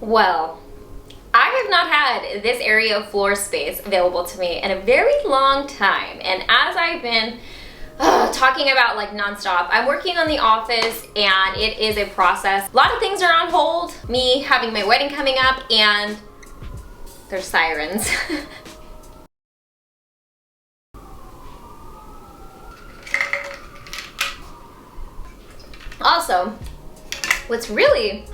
Well, I have not had this area of floor space available to me in a very long time, and as I've been talking about like nonstop, I'm working on the office and it is a process. A lot of things are on hold, me having my wedding coming up, and there's sirens. Also, what's really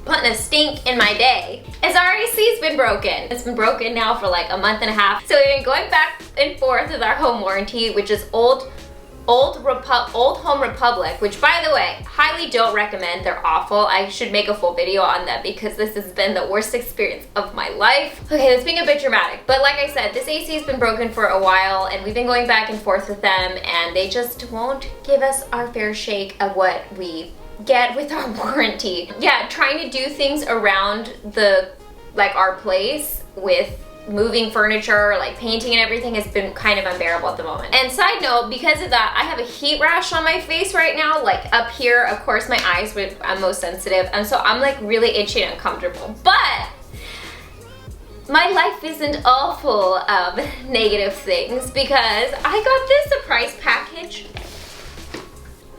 putting a stink in my day is our AC's been broken. It's been broken now for like a month and a half. So we've been going back and forth with our home warranty, which is Old Home Republic, which by the way, highly don't recommend. They're awful. I should make a full video on them because this has been the worst experience of my life. Okay, that's being a bit dramatic, but like I said, this AC has been broken for a while and we've been going back and forth with them and they just won't give us our fair shake of what we get with our warranty. Yeah, trying to do things around our place with moving furniture, like painting and everything has been kind of unbearable at the moment. And side note, because of that, I have a heat rash on my face right now, like up here. Of course, my eyes, I'm most sensitive, and so I'm like really itchy and uncomfortable. But my life isn't all full of negative things because I got this surprise package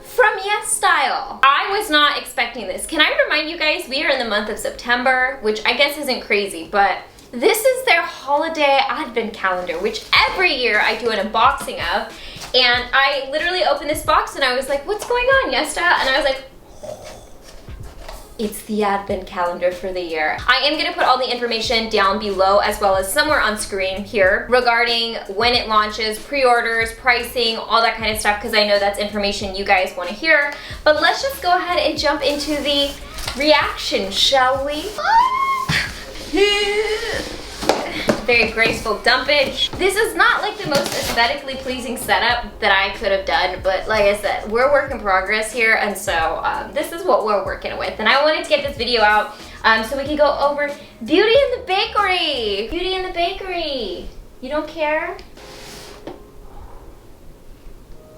from Yesstyle. I was not expecting this. Can I remind you guys, we are in the month of September, which I guess isn't crazy, but this is their holiday advent calendar, which every year I do an unboxing of. And I literally opened this box and I was like, what's going on, Yesstyle? And I was like, it's the advent calendar for the year. I am gonna put all the information down below as well as somewhere on screen here regarding when it launches, pre-orders, pricing, all that kind of stuff, because I know that's information you guys wanna hear. But let's just go ahead and jump into the reaction, shall we? Very graceful dumpage. This is not like the most aesthetically pleasing setup that I could have done, but like I said, we're work in progress here, and so this is what we're working with. And I wanted to get this video out so we can go over Beauty in the Bakery. Beauty in the Bakery. You don't care?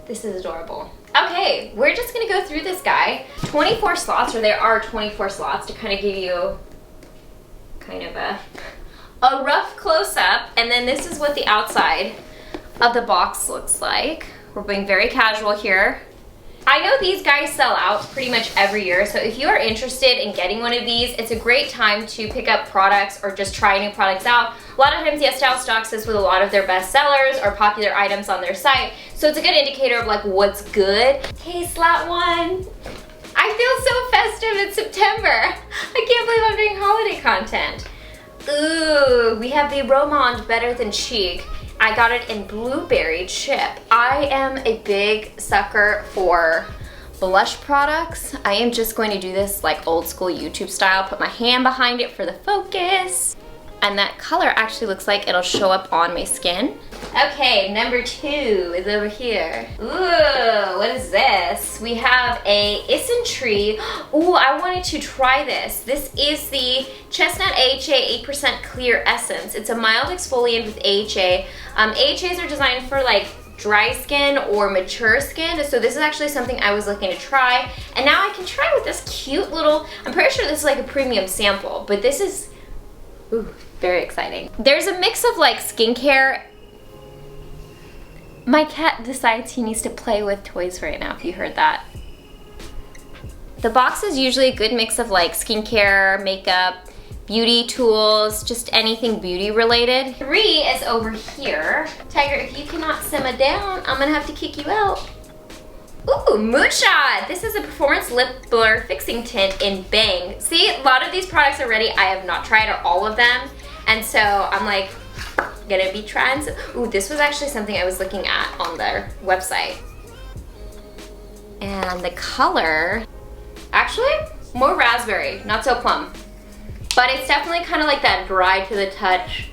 This is adorable. Okay, we're just gonna go through this guy. 24 slots, or there are 24 slots to kind of give you kind of a rough close-up, and then this is what the outside of the box looks like. We're being very casual here. I know these guys sell out pretty much every year, so if you are interested in getting one of these, it's a great time to pick up products or just try new products out. A lot of times Yesstyle stocks this with a lot of their best sellers or popular items on their site, so it's a good indicator of like what's good. Okay, slot one. I feel so festive in September. I can't believe I'm doing holiday content. Ooh, we have the Romand Better Than Chic. I got it in blueberry chip. I am a big sucker for blush products. I am just going to do this like old school YouTube style, put my hand behind it for the focus. And that color actually looks like it'll show up on my skin. Okay, number 2 is over here. Ooh, what is this? We have a Isen Tree. Ooh, I wanted to try this. This is the Chestnut AHA 8% Clear Essence. It's a mild exfoliant with AHA. AHAs are designed for like dry skin or mature skin, so this is actually something I was looking to try. And now I can try with this cute little, I'm pretty sure this is like a premium sample, but this is, ooh, very exciting. There's a mix of like skincare. My cat decides he needs to play with toys right now, if you heard that. The box is usually a good mix of like skincare, makeup, beauty tools, just anything beauty related. 3 is over here. Tiger, if you cannot simmer down, I'm gonna have to kick you out. Ooh, Moonshot! This is a performance lip blur fixing tint in Bang. See, a lot of these products are ready. I have not tried all of them, and so I'm like, gonna be trying some. Ooh, this was actually something I was looking at on their website. And the color, actually, more raspberry, not so plum. But it's definitely kind of like that dry to the touch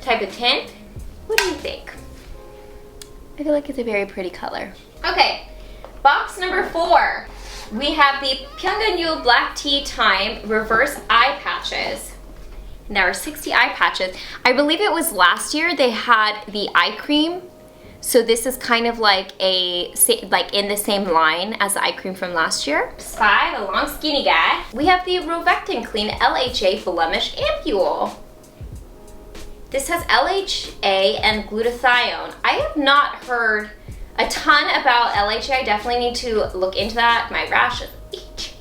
type of tint. What do you think? I feel like it's a very pretty color. Okay, box number 4. We have the Pyongyangul Black Tea Time Reverse Eye Patches. And there are 60 eye patches. I believe it was last year they had the eye cream So this is kind of like like in the same line as the eye cream from last year. Spy, the long skinny guy. We have the Robekton Clean LHA Flemish Ampule. This has LHA and glutathione. I have not heard a ton about LHA. I definitely need to look into that. My rash is itchy.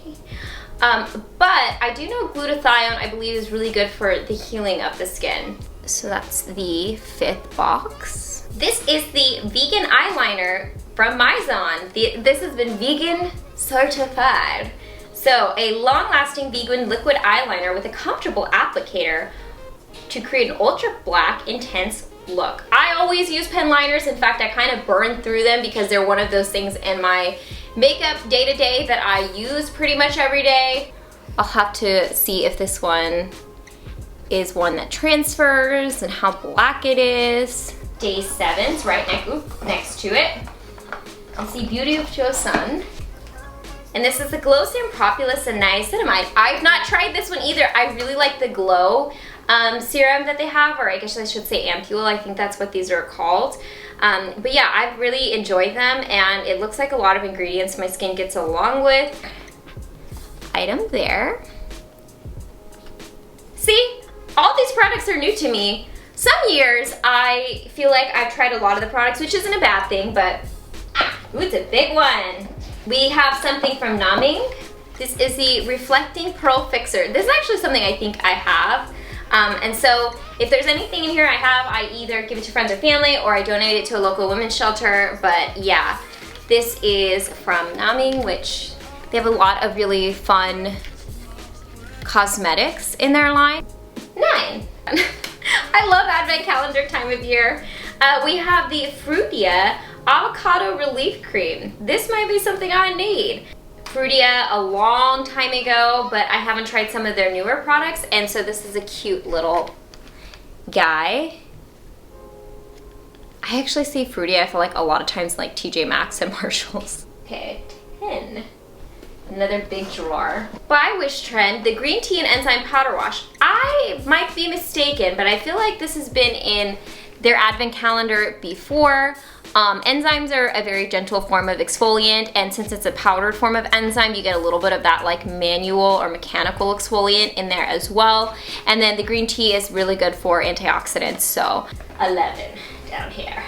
But I do know glutathione, I believe, is really good for the healing of the skin. So that's the 5th box. This is the vegan eyeliner from Mizon. This has been vegan certified. So a long-lasting vegan liquid eyeliner with a comfortable applicator to create an ultra black, intense look. I always use pen liners. In fact, I kind of burn through them because they're one of those things in my makeup day-to-day that I use pretty much every day. I'll have to see if this one is one that transfers and how black it is. Day 7's right next to it. You see Beauty of Joseon. And this is the Glow Serum Propolis and Niacinamide. I've not tried this one either. I really like the Glow serum that they have, or I guess I should say Ampule. I think that's what these are called. But yeah, I've really enjoyed them, and it looks like a lot of ingredients my skin gets along with. Item there. See, all these products are new to me. Some years I feel like I've tried a lot of the products, which isn't a bad thing, but ooh, it's a big one. We have something from Naming. This is the Reflecting Pearl Fixer. This is actually something I think I have. And so if there's anything in here I have, I either give it to friends or family, or I donate it to a local women's shelter. But yeah, this is from Naming, which they have a lot of really fun cosmetics in their line. 9. I love Advent calendar time of year. We have the Frutia Avocado Relief Cream. This might be something I need. Frutia a long time ago, but I haven't tried some of their newer products, and so this is a cute little guy. I actually see Frutia, I feel like, a lot of times in like TJ Maxx and Marshalls. Okay, 10. Another big drawer. By Wish Trend, the green tea and enzyme powder wash. I might be mistaken, but I feel like this has been in their advent calendar before. Enzymes are a very gentle form of exfoliant, and since it's a powdered form of enzyme, you get a little bit of that like manual or mechanical exfoliant in there as well. And then the green tea is really good for antioxidants, so 11 down here.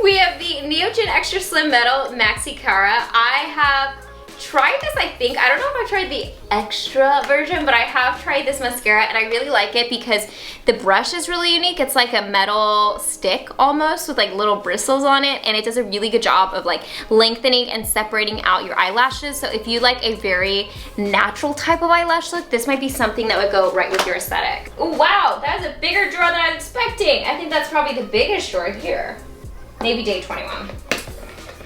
We have the Neogen Extra Slim Metal Maxi Cara. I have tried this, I think. I don't know if I've tried the extra version, but I have tried this mascara, and I really like it because the brush is really unique. It's like a metal stick almost with like little bristles on it, and it does a really good job of like lengthening and separating out your eyelashes. So if you like a very natural type of eyelash look, this might be something that would go right with your aesthetic. Oh wow, that is a bigger drawer than I was expecting. I think that's probably the biggest drawer here. Maybe day 21.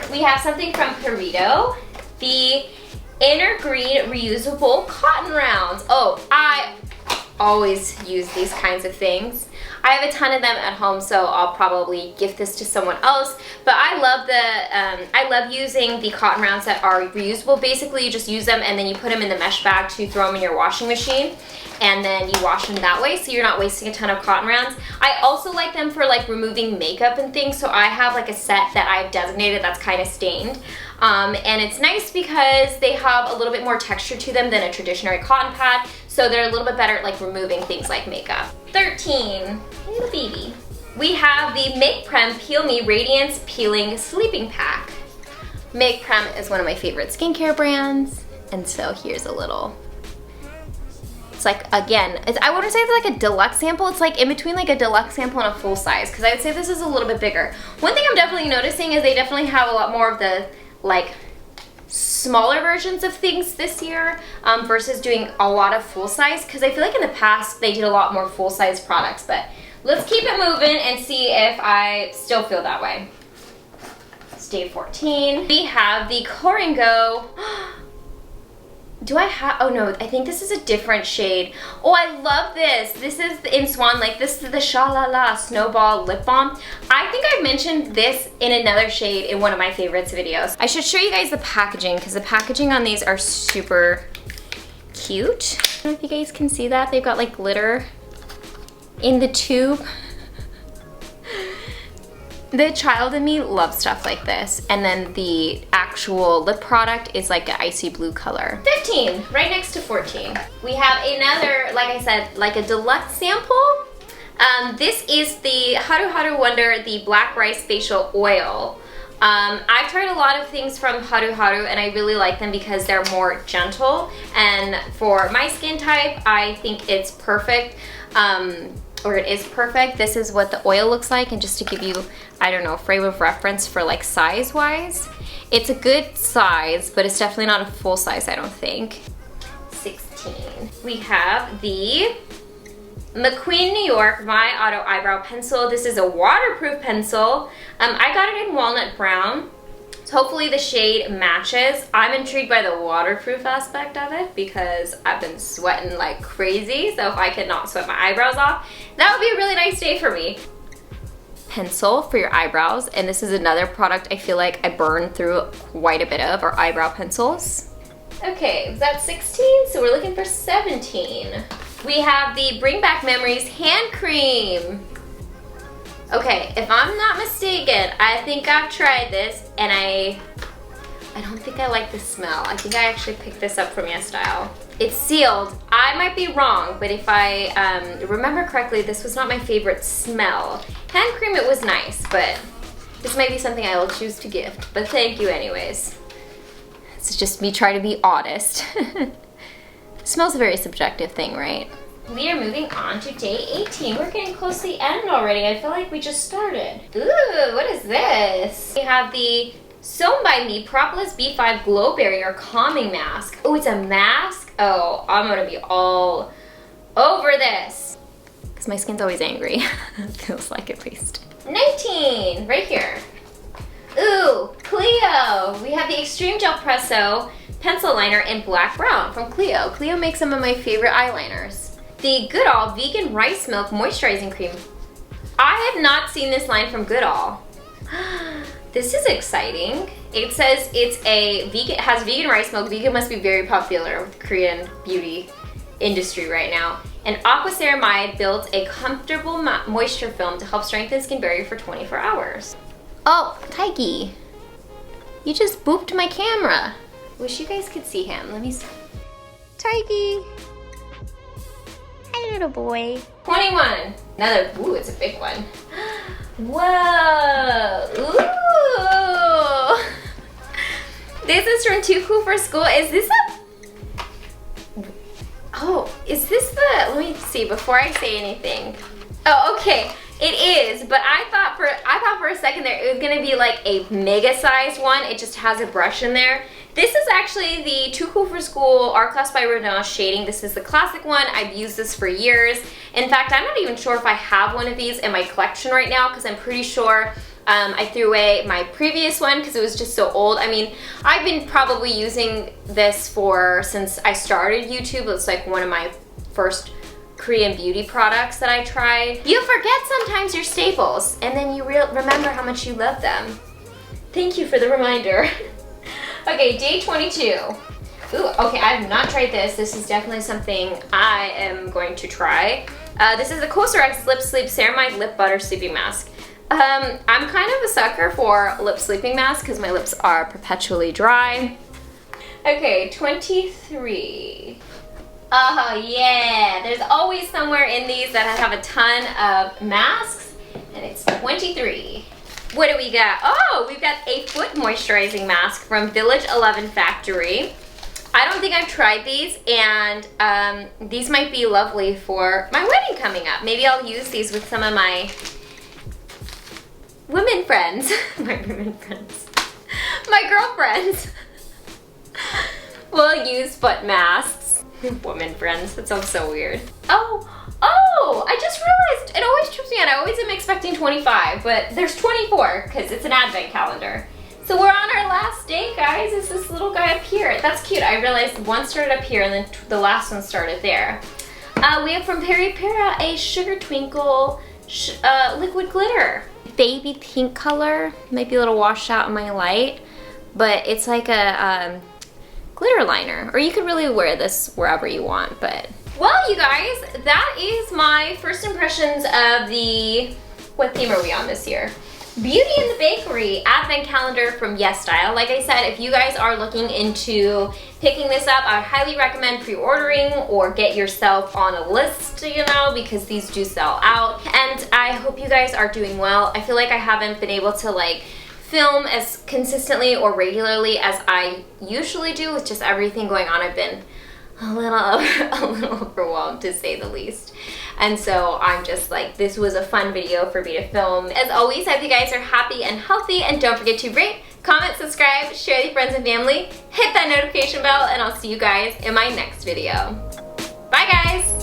We have something from Perito. The Inner Green Reusable Cotton Rounds. Oh, I always use these kinds of things. I have a ton of them at home, so I'll probably gift this to someone else. But I love using the cotton rounds that are reusable. Basically, you just use them and then you put them in the mesh bag to throw them in your washing machine, and then you wash them that way, so you're not wasting a ton of cotton rounds. I also like them for like removing makeup and things, so I have like a set that I've designated that's kind of stained. And it's nice because they have a little bit more texture to them than a traditional cotton pad, so they're a little bit better at like removing things like makeup. 13, little baby. We have the Make Prem Peel Me Radiance Peeling Sleeping Pack. Make Prem is one of my favorite skincare brands, and so here's a little. It's like, again, I wouldn't say it's like a deluxe sample. It's like in between like a deluxe sample and a full size, because I would say this is a little bit bigger. One thing I'm definitely noticing is they definitely have a lot more of the like smaller versions of things this year versus doing a lot of full size, because I feel like in the past they did a lot more full size products. But let's keep it moving and see if I still feel that way. It's day 14. We have the Coringo. Do I have, oh no, I think this is a different shade. Oh, I love this. This is in Swan Lake. This is the Shalala Snowball Lip Balm. I think I mentioned this in another shade in one of my favorites videos. I should show you guys the packaging, because the packaging on these are super cute. I don't know if you guys can see that. They've got like glitter in the tube. The child in me loves stuff like this. And then the actual lip product is like an icy blue color. 15, right next to 14. We have another, like I said, like a deluxe sample. This is the Haru Haru Wonder, the Black Rice Facial Oil. I've tried a lot of things from Haru Haru and I really like them because they're more gentle. And for my skin type, I think it's perfect. Or it is perfect. This is what the oil looks like, and just to give you, I don't know, a frame of reference for like size wise, it's a good size, but it's definitely not a full size, I don't think. 16. We have the McQueen New York My Auto Eyebrow Pencil. This is a waterproof pencil. I got it in walnut brown. So hopefully the shade matches. I'm intrigued by the waterproof aspect of it because I've been sweating like crazy. So if I could not sweat my eyebrows off, that would be a really nice day for me. Pencil for your eyebrows. And this is another product I feel like I burn through quite a bit of, our eyebrow pencils. Okay, was that 16? So we're looking for 17. We have the Bring Back Memories hand cream. Okay, if I'm not mistaken, I think I've tried this and I don't think I like the smell. I think I actually picked this up from Yesstyle. It's sealed. I might be wrong, but if I remember correctly, this was not my favorite smell. Hand cream, it was nice, but this might be something I will choose to gift. But thank you anyways. It's just me trying to be honest. Smell's a very subjective thing, right? We are moving on to day 18. We're getting close to the end already. I feel like we just started. Ooh, what is this? We have the Sewn by Me Propolis B5 Glow Barrier Calming Mask. Oh, it's a mask? Oh, I'm gonna be all over this. Because my skin's always angry. Feels like at least. 19, right here. Ooh, Cleo. We have the Extreme Gel Presso Pencil Liner in Black Brown from Cleo. Cleo makes some of my favorite eyeliners. The Goodall Vegan Rice Milk Moisturizing Cream. I have not seen this line from Goodall. This is exciting. It says it's a vegan, has vegan rice milk. Vegan must be very popular with Korean beauty industry right now. And Aquaceramide builds a comfortable moisture film to help strengthen skin barrier for 24 hours. Oh, Taiki, you just booped my camera. Wish you guys could see him. Let me see. Taiki. Hi, little boy. 21. Another, ooh, it's a big one. Whoa, ooh. This is from Too Cool for School. Is this a, oh, is this the, let me see before I say anything. Oh, okay, it is, but I thought for a second there it was gonna be like a mega sized one. It just has a brush in there. This is actually the Too Cool for School Art Class by Radiance shading. This is the classic one. I've used this for years. In fact, I'm not even sure if I have one of these in my collection right now because I'm pretty sure I threw away my previous one because it was just so old. I mean, I've been probably using this since I started YouTube. It's like one of my first Korean beauty products that I tried. You forget sometimes your staples and then you remember how much you love them. Thank you for the reminder. Okay, day 22. Ooh, okay, I have not tried this. This is definitely something I am going to try. This is the COSRX Lip Sleep Ceramide Lip Butter Sleeping Mask. I'm kind of a sucker for lip sleeping masks because my lips are perpetually dry. Okay, 23. Oh yeah, there's always somewhere in these that have a ton of masks, and it's 23. What do we got? Oh, we've got a foot moisturizing mask from Village 11 Factory. I don't think I've tried these, and these might be lovely for my wedding coming up. Maybe I'll use these with some of my women friends. My women friends. My girlfriends. We'll use foot masks. Women friends, that sounds so weird. Oh, I just realized, it always trips me out. I always am expecting 25, but there's 24 because it's an advent calendar. So we're on our last day, guys. Is this little guy up here? That's cute. I realized one started up here and then the last one started there. We have from Peri Para a Sugar Twinkle liquid glitter. Baby pink color, might be a little washed out in my light, but it's like a glitter liner, or you could really wear this wherever you want, but. Well, you guys, that is my first impressions of the, what theme are we on this year? Beauty in the Bakery advent calendar from Yesstyle. Like I said, if you guys are looking into picking this up, I would highly recommend pre-ordering or get yourself on a list, you know, because these do sell out. And I hope you guys are doing well. I feel like I haven't been able to like film as consistently or regularly as I usually do with just everything going on. I've been a little overwhelmed, to say the least. And so I'm just like, this was a fun video for me to film. As always, I hope you guys are happy and healthy, and don't forget to rate, comment, subscribe, share with your friends and family, hit that notification bell, and I'll see you guys in my next video. Bye guys!